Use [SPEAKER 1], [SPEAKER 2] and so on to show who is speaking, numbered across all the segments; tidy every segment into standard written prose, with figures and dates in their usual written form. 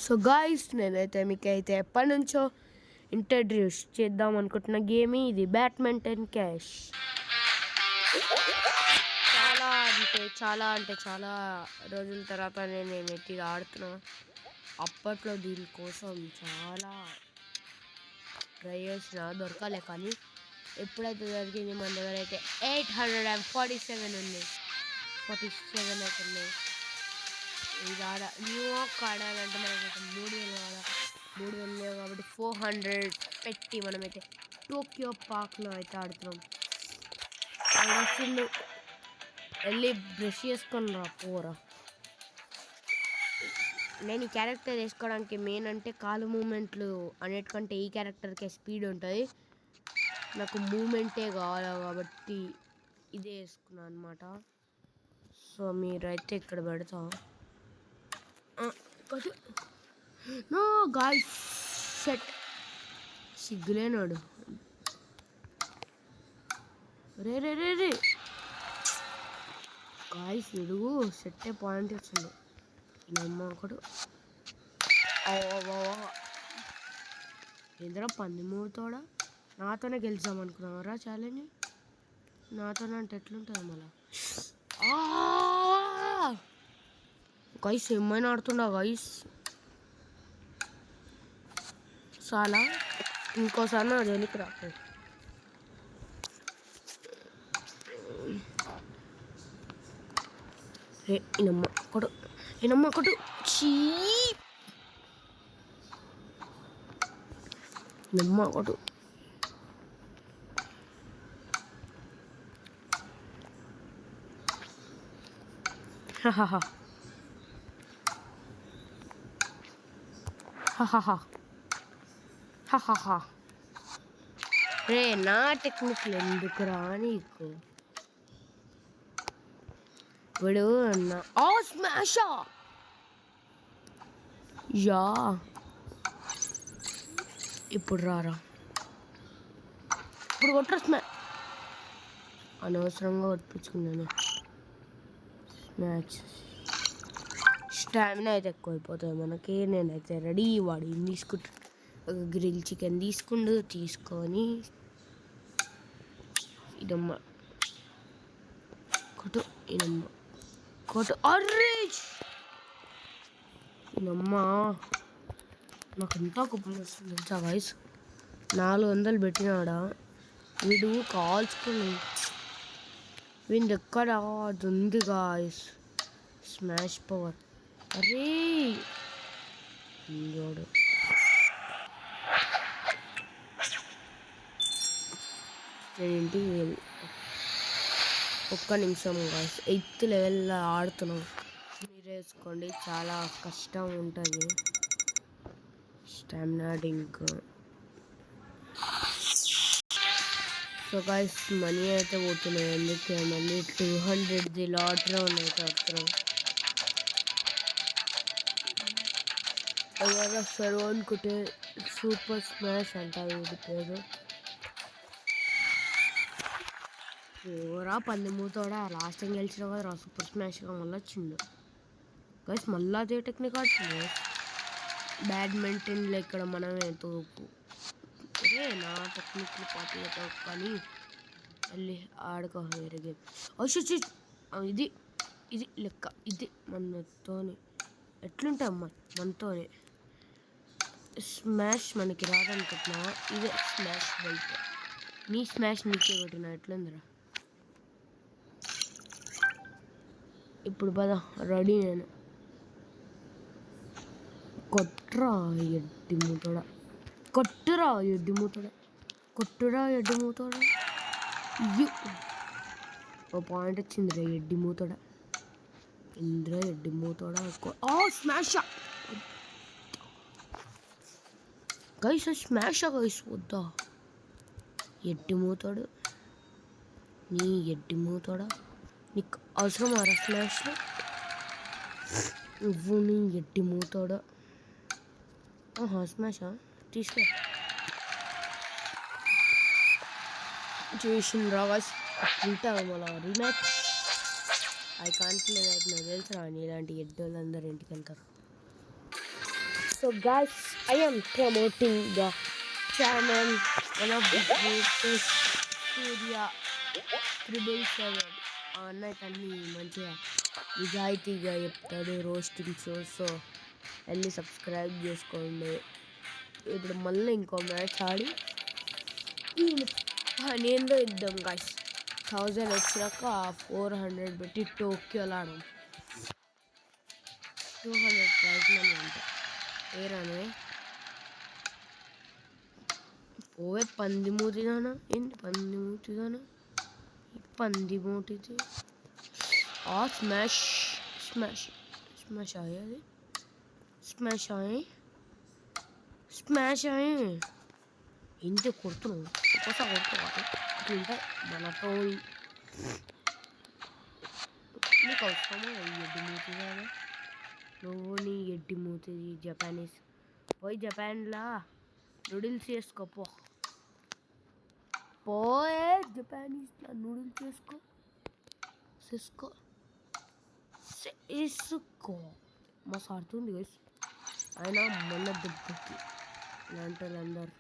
[SPEAKER 1] So guys నేనైతే మీకైతే ఎప్పటి నుంచో ఇంట్రడ్యూస్ చేద్దాం అనుకుంటున్న గేమ్ ఇది బ్యాడ్మింటన్ క్యాష్. చాలా రోజుల తర్వాత నేనైతే ఇది ఆడుతున్నా. అప్పట్లో దీనికోసం చాలా ట్రై చేసిన దొరకాలే, కానీ ఎప్పుడైతే దొరికింది మన దగ్గర అయితే 847 ఉంది. 47 అయితే ఉన్నాయి. ఇది న్యూయార్క్ ఆడాలంటే మనకైతే 3,000 కావాలి. 3,000 లేవు కాబట్టి 400 పెట్టి మనమైతే టోక్యో పార్క్లో అయితే ఆడుతున్నాం. వెళ్ళి బ్రష్ చేసుకొని రా పోరా. నేను ఈ క్యారెక్టర్ వేసుకోవడానికి మెయిన్ అంటే కాలు మూమెంట్లు అన్నిటికంటే ఈ క్యారెక్టర్కే స్పీడ్ ఉంటుంది. నాకు మూమెంటే కావాలి కాబట్టి ఇదే వేసుకున్నాను అనమాట. సో మీరైతే ఇక్కడ పెడతా. నో గాయ్స్, సెట్ సిగ్గులేనాడు. రే రే రే రే గాయ్స్, ఎడుగు సెట్టే పాయింట్ వచ్చింది. నమ్మ ఒకడు ఏంద్రా పందిమూడుతోడా నాతోనే గెలిచామనుకున్నావరా ఛాలెంజ్. నాతోనే అంటే ఎట్లుంటుంది మళ్ళా. గైస్ ఏమైనా ఆడుతుండా గైస్. చాలా ఇంకోసారి నా జోలికి రాకు. రే ఈనమ్మ ఒకటి చీ నమ్మ ఒకటి. రే నా టెక్నిక్లు ఎందుకురా నీకు. ఇప్పుడు స్మాషా యా ఇప్పుడు రారా. ఇప్పుడు కొట్టరా అనవసరంగా కొట్టించుకున్నాను. స్మాచ్ స్టామినా అయితే ఎక్కువైపోతుంది మనకి. నేనైతే రెడీ. వాడు ఏం తీసుకుంటా, ఒక గ్రిల్ చికెన్ తీసుకొని ఇదమ్మ కొట్టు. అర్రేజ్ ఇదమ్మ నాకు ఎంత కుప్పం వస్తుంది తెలుసా గాయ్స్. 400 పెట్టినాడా వీడు కాల్చుకొని. వీడి ఎక్కడ అది ఉంది గాయ్స్, స్మాష్ పవర్. అరే ఇంకోడు నేను ఇంటికి ఒక్క నిమిషం గాయ్స్. 8th లెవెల్లో ఆడుతున్నాం. మీరు వేసుకోండి, చాలా కష్టం ఉంటుంది. Stamina drink. So guys money అయితే పోతున్నాయి. ఎందుకే మళ్ళీ 200ది లాటరీ అయితే వస్తున్నాం. ఎవరు వస్తారు అనుకుంటే సూపర్ స్మాష్ అంట వీడి పేరు. ఎవరా పందిమూతోడా లాస్ట్ టైం గెలిచిన కదా సూపర్ స్మాష్గా మళ్ళీ వచ్చిండు గైస్. మళ్ళీ అదే టెక్నిక్ ఆడుతుంది బ్యాడ్మింటన్లో. ఇక్కడ మనమే తోపు. అరే నా టెక్నిక్లు పార్టీ కానీ వెళ్ళి ఆడుకో వేరే గేమ్. ఇది ఇది లెక్క. ఇది మనతోని ఎట్లుంటాయి అమ్మ మనతోనే. స్మాష్ మనకి రాదనుకుంటున్నావా? ఇదే స్మాష్ బెల్ట్. నీ స్మాష్ నీకే కొట్టిన ఎట్లుందిరా. ఇప్పుడు పద రెడీ. నేను కొట్టురా ఎడ్డి మూతోడా. కొట్టురా ఎడ్డి మూతోడా. ఓ పాయింట్ వచ్చింది రా ఎడ్డి మూతోడా. ఇంద్ర ఎడ్డి మూతోడా. Smash guys. స్మాషా గైస్ వద్దా. ఎడ్డి మూతాడు నీ ఎడ్డి మూతాడా. నీకు అవసరం రా స్మాష్లో. నువ్వు నీ ఎడ్డి మూతాడా. స్మాషా తీసుకో. చేసిన రావాస్ ఉంటావు మళ్ళా రీమ్యాచ్. ఐ కాంట్ ప్లే నాకు తెలుసు రా. ఇలాంటి ఎడ్డోళ్ళందరూ ఇంటికి వెళ్తారు. So guys, I am promoting the channel, one of the greatest Surya 777. అన్నయ్య అన్ని మంచిగా నిజాయితీగా చెప్తాడు రోస్టింగ్ షోస్. సో వెళ్ళి సబ్స్క్రైబ్ చేసుకోండి. ఇప్పుడు మళ్ళీ ఇంకో మ్యాచ్ ఆడి నేందో ఇద్దాం గాయస్. 1000 వచ్చినాక 400 పెట్టి టోక్యోలో ఆడాం. 200 ప్రైజ్ మనీ అంట. ఏరాను ఓవే పంది మూతిదానా ఏంటి పంది మూతిదానా పంది మూటిది. స్మాష్ స్మాష్ స్మాష్ అయ్యి అది స్మాష్ అయ్యి స్మాష్ అయ్యి ఇంతే కొడుతున్నావు ఒక్కోసారి కొడుతున్నావు అట్లుంటే మన టోల్ నీకు అవసరమా ఎడ్డి మూతిదా నువ్వు నీ ఎడ్డి మూతిది జపానీస్ పోయి జపాన్లా నూడిల్స్ చేసుకోపో పోయే జపానీస్లో నూడిల్స్ చేసుకో చేసుకో మస్తు ఆడుతుంది గైస్. అయినా మొన్న దెబ్బకి ఇలాంటి వాళ్ళందరూ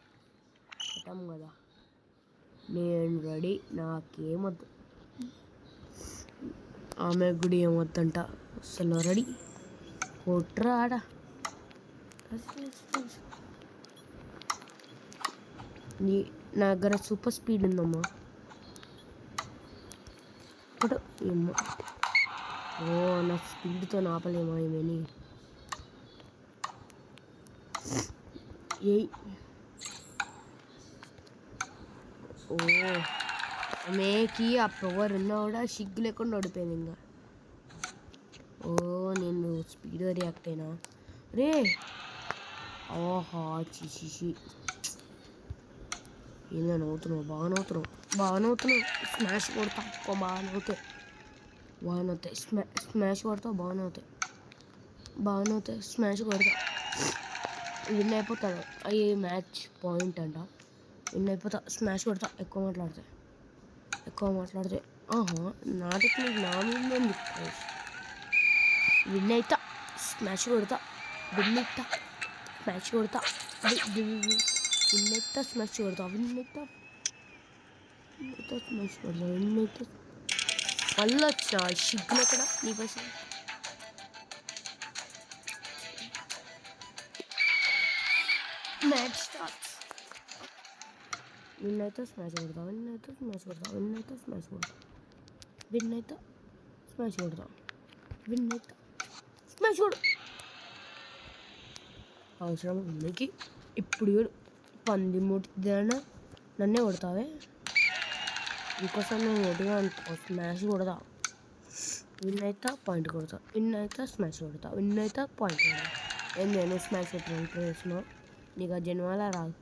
[SPEAKER 1] పెట్టాం కదా. నేను రెడీ, నాకేమొద్దు, ఆమె గుడి ఏమొద్దంట. అసలు రెడీ కొట్రా ఆడ. నా దగ్గర సూపర్ స్పీడ్ ఉందమ్మా. ఒకటి ఏమో నా స్పీడ్తో ఆపలేమా ఏమని. ఆమెకి ఆ పవర్ ఉన్నా కూడా సిగ్గు లేకుండా ఓడిపోయింది. ఇంకా నేను స్పీడ్గా రియాక్ట్ అయినా రే. ఓహా చిసి ఏందో నవ్వుతున్నావు, బాగా నవ్వుతున్నావు. స్మాష్ కొడతా బాగా నవ్వుతాయి స్మాష్ కొడతావు బాగా నవ్వుతాయి స్మాష్ కొడతా. విన్ అయిపోతాడు. అవి మ్యాచ్ పాయింట్ అంట. విన్ అయిపోతా స్మాష్ కొడతా. ఎక్కువ మాట్లాడితే నా టెక్నిక్ నా మీద విన్ అవుతా స్మాష్ కొడతా. విన్ అవుతా స్మాష్ కొడతా. స్మాష్ కొడతా. మళ్ళీ వచ్చిన సిగ్గులు ఎక్కడ నీ పైసలు. Match starts. విన్ అయితే స్మాష్ కొడతా. అవసరం నీకు ఇప్పుడు పంది మూటిదానా నన్నే కొడతావే. ఇంకోసారి నేను కొట్టిగా అనుకో స్మాష్ కొడతా. విన్ అయితే పాయింట్ కొడతా. స్మాష్ కొడతా. పాయింట్ కొడతా. ఏం నేను స్మాష్ కొట్టాను చేసినావు. నీకు ఆ జన్మాల రాదు.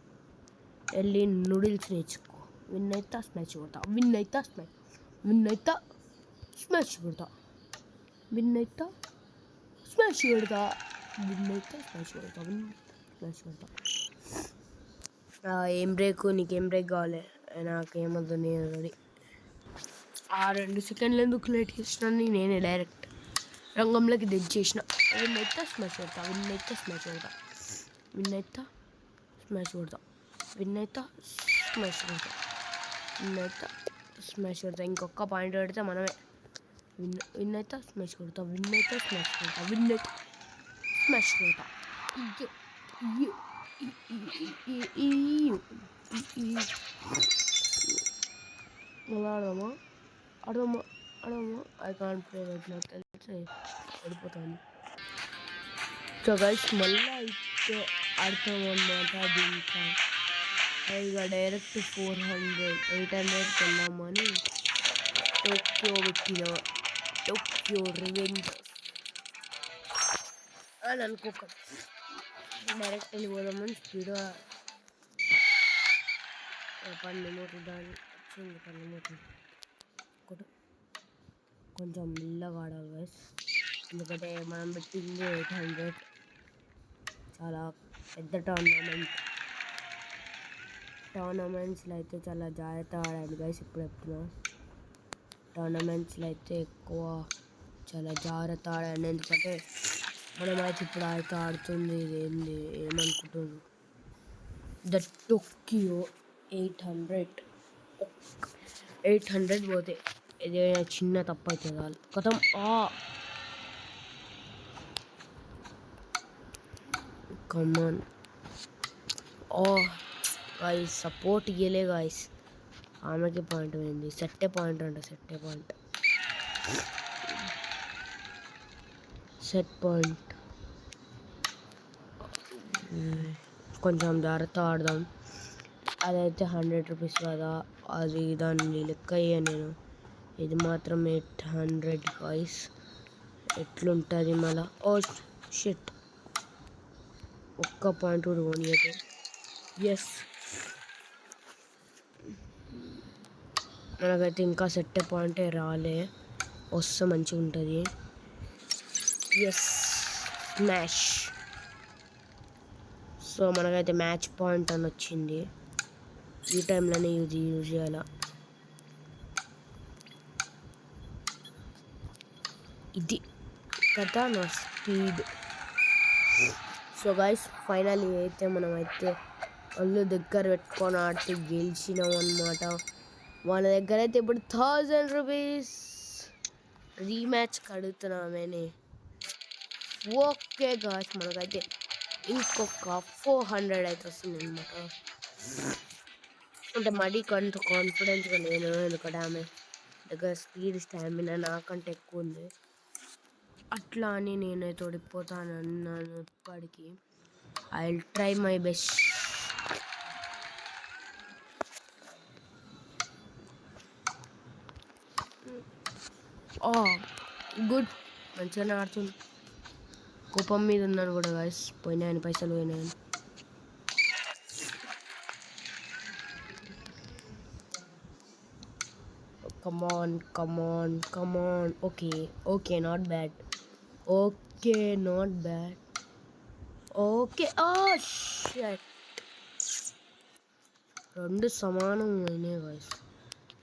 [SPEAKER 1] వెళ్ళి నూడిల్స్ నేర్చుకో. విన్ అయితే స్మాష్ కొడతా. ఏం బ్రేక్ నీకేం బ్రేక్ కావాలి. నాకేమొద్దు, నేను రెడీ. ఆ 2 సెకండ్లు ఎందుకు లేట్ చేసిన నేనే డైరెక్ట్ రంగంలోకి దించేసిన. విన్ అయితే స్మాష్ కొడతా. ఇంకొక పాయింట్ పెడితే మనమే. విన్ అయితే స్మాష్ కొడతా. ఆడదామా. I can't play right now తెలిసి పడిపోతాను. సో గైస్ మళ్ళీ అయితే ఆడతామన్నమాట. దీంట్లో ఇక డైరెక్ట్ 800 వెళ్ళామని టోక్యో రివెంజ్ అని అనుకోకండి. డైరెక్ట్ వెళ్ళిపోదామని స్పీడ్గా పన్నెమోటి దాన్ని కొంచెం మెల్లగా ఆడాలి గైస్. ఎందుకంటే మనం పెట్టింది 800. చాలా పెద్ద టోర్నమెంట్స్లో అయితే చాలా జాగ్రత్తగా ఆడాలి గైస్. ఇప్పుడు టోర్నమెంట్స్లో అయితే ఎక్కువ చాలా జాగ్రత్త ఆడాలి. ఎందుకంటే మన మ్యాచ్ ఇప్పుడు ఆడుతుంది ఇదేంది ఏమనుకుంటున్నారు ద టోక్యో 800 పోతే ఏదైనా చిన్న తప్పు అయితే చాలు కథం కమాన్ గాయస్ సపోర్ట్ ఇయ్యలే గాయస్ ఆమెకి పాయింట్ పోయింది సెట్టే పాయింట్ సెట్ పాయింట్ కొంచెం జాగ్రత్త ఆడదాం అదైతే 100 రూపీస్ కదా అది దాన్ని లెక్క అయ్యా నేను ఇది మాత్రం 800 గాయస్ ఎట్లుంటుంది మళ్ళా షిట్ ఒక్క పాయింట్ కూడా పోనీయదు ఎస్ మనకైతే ఇంకా సెట్ పాయింటే రాలే వస్తే మంచిగా ఉంటుంది ఎస్ స్మాష్ సో మనకైతే మ్యాచ్ పాయింట్ అని వచ్చింది ఈ టైంలోనే యూజ్ చేయాల ఇది కదా నా స్పీడ్ సో గైస్ ఫైనల్ అయితే మనమైతే వాళ్ళు దగ్గర పెట్టుకొని ఆడితే గెలిచినాం అనమాట వాళ్ళ దగ్గర అయితే ఇప్పుడు 1000 రూపీస్ రీమ్యాచ్ కడుగుతున్నామని ఓకే గాయస్ మనకైతే ఇంకొక 400 అయితే వస్తుంది అనమాట అంటే మరీ కొంత కాన్ఫిడెన్స్గా నేను ఎందుకంటే ఆమె దగ్గర స్పీడ్ స్టామినా నాకంటే ఎక్కువ ఉంది అట్లా అని నేనైతే ఓడిపోతాను అన్నాను ఇప్పటికీ I will try my best good మంచిగానే ఆడుతుంది కోపం మీద ఉన్నాను కూడా గాయస్ పోయినాయని పైసలు పోయినాయని come on okay not bad okay షట్ రెండు సమానం అయినాయి గాయస్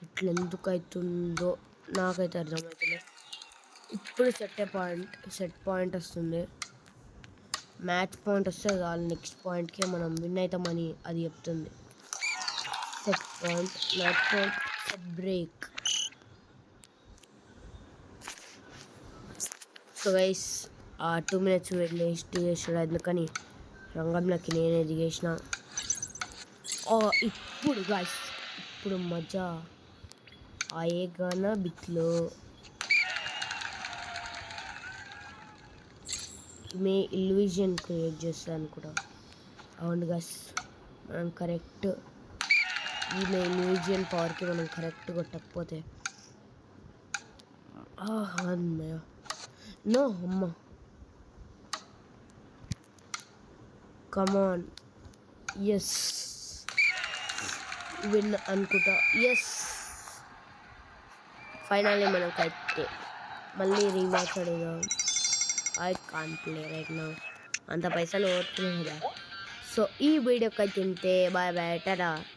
[SPEAKER 1] ఇట్లా ఎందుకు అవుతుందో నాకైతే అర్థమవుతుంది ఇప్పుడు సెట్ పాయింట్ వస్తుంది మ్యాచ్ పాయింట్ వస్తే చాలు నెక్స్ట్ పాయింట్కే మనం విన్ అవుతామని అది చెప్తుంది set point match point set break so guys 2 minutes waste చేసాడు అందుకని రంగంలోకి నేనే దిగేసిన ఇప్పుడు గైస్ ఇప్పుడు మజా ఆయేగానా బిట్లో మే ఇల్యూజన్ క్రియేట్ చేస్తాను కూడా అవును గైస్ మనం కరెక్ట్ ఈమె ఇల్యూజన్ పవర్కి మనం కరెక్ట్ కొట్టకపోతే అన్నయ్య నో అమ్మ కమాన్ ఎస్ విన్ అనుకుంటా ఎస్ ఫైనల్లీ మనకైతే మళ్ళీ రీమ్యాచ్ అడుగుదాం I can't play right now అంత పైసలు ఓడుతున్నాయి కదా సో ఈ వీడియోకి అయితే బాయ్ టాటా